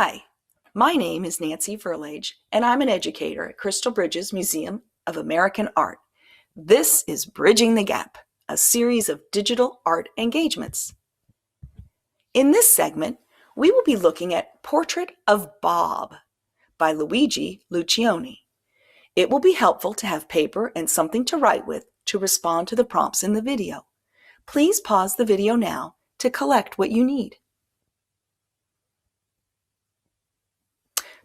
Hi, my name is Nancy Verlage, and I'm an educator at Crystal Bridges Museum of American Art. This is Bridging the Gap, a series of digital art engagements. In this segment, we will be looking at Portrait of Bob by Luigi Lucioni. It will be helpful to have paper and something to write with to respond to the prompts in the video. Please pause the video now to collect what you need.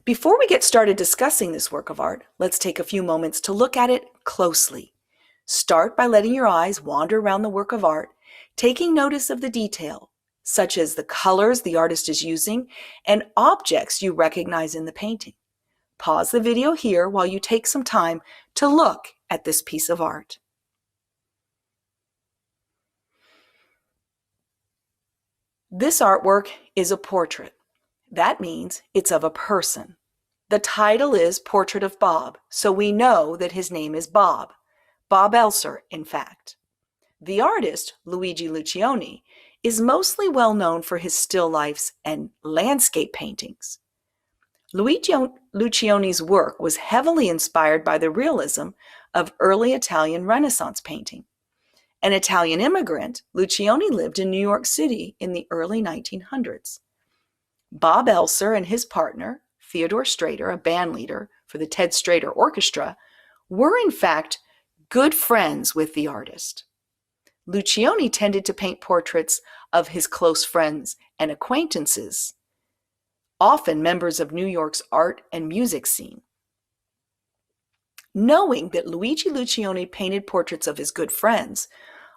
Before we get started discussing this work of art, let's take a few moments to look at it closely. Start by letting your eyes wander around the work of art, taking notice of the detail, such as the colors the artist is using and objects you recognize in the painting. Pause the video here while you take some time to look at this piece of art. This artwork is a portrait. That means it's of a person. The title is Portrait of Bob, so we know that his name is Bob. Bob Elser, in fact. The artist, Luigi Lucioni, is mostly well known for his still lifes and landscape paintings. Luigi Lucioni's work was heavily inspired by the realism of early Italian Renaissance painting. An Italian immigrant, Lucioni lived in New York City in the early 1900s. Bob Elser and his partner, Theodore Strader, a band leader for the Ted Strader Orchestra, were in fact good friends with the artist. Lucioni tended to paint portraits of his close friends and acquaintances, often members of New York's art and music scene. Knowing that Luigi Lucioni painted portraits of his good friends,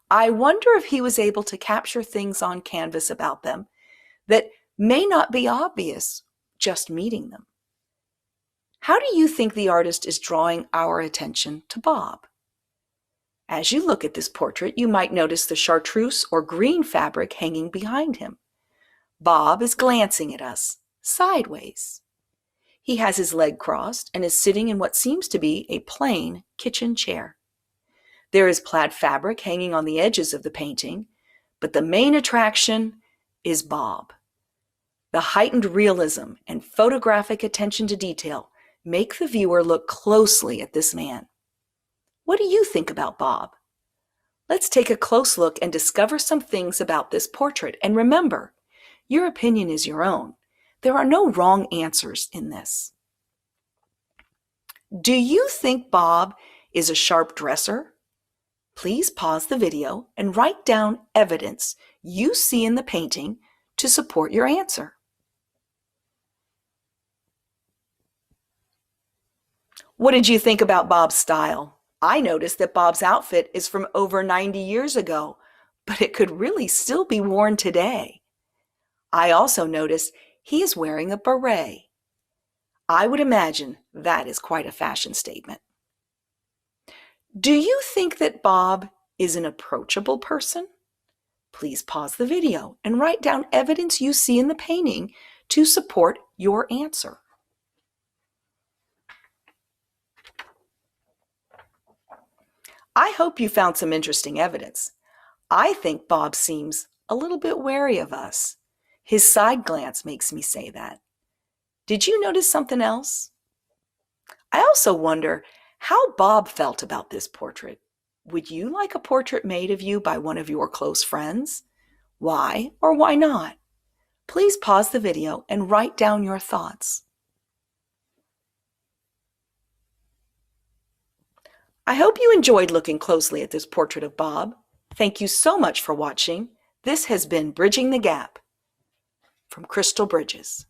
I wonder if he was able to capture things on canvas about them that may not be obvious just meeting them. How do you think the artist is drawing our attention to Bob? As you look at this portrait, you might notice the chartreuse or green fabric hanging behind him. Bob is glancing at us, sideways. He has his leg crossed and is sitting in what seems to be a plain kitchen chair. There is plaid fabric hanging on the edges of the painting, but the main attraction is Bob. The heightened realism and photographic attention to detail make the viewer look closely at this man. What do you think about Bob? Let's take a close look and discover some things about this portrait. And remember, your opinion is your own. There are no wrong answers in this. Do you think Bob is a sharp dresser? Please pause the video and write down evidence you see in the painting to support your answer. What did you think about Bob's style? I noticed that Bob's outfit is from over 90 years ago, but it could really still be worn today. I also noticed he is wearing a beret. I would imagine that is quite a fashion statement. Do you think that Bob is an approachable person? Please pause the video and write down evidence you see in the painting to support your answer. I hope you found some interesting evidence. I think Bob seems a little bit wary of us. His side glance makes me say that. Did you notice something else? I also wonder how Bob felt about this portrait. Would you like a portrait made of you by one of your close friends? Why or why not? Please pause the video and write down your thoughts. I hope you enjoyed looking closely at this portrait of Bob. Thank you so much for watching. This has been Bridging the Gap from Crystal Bridges.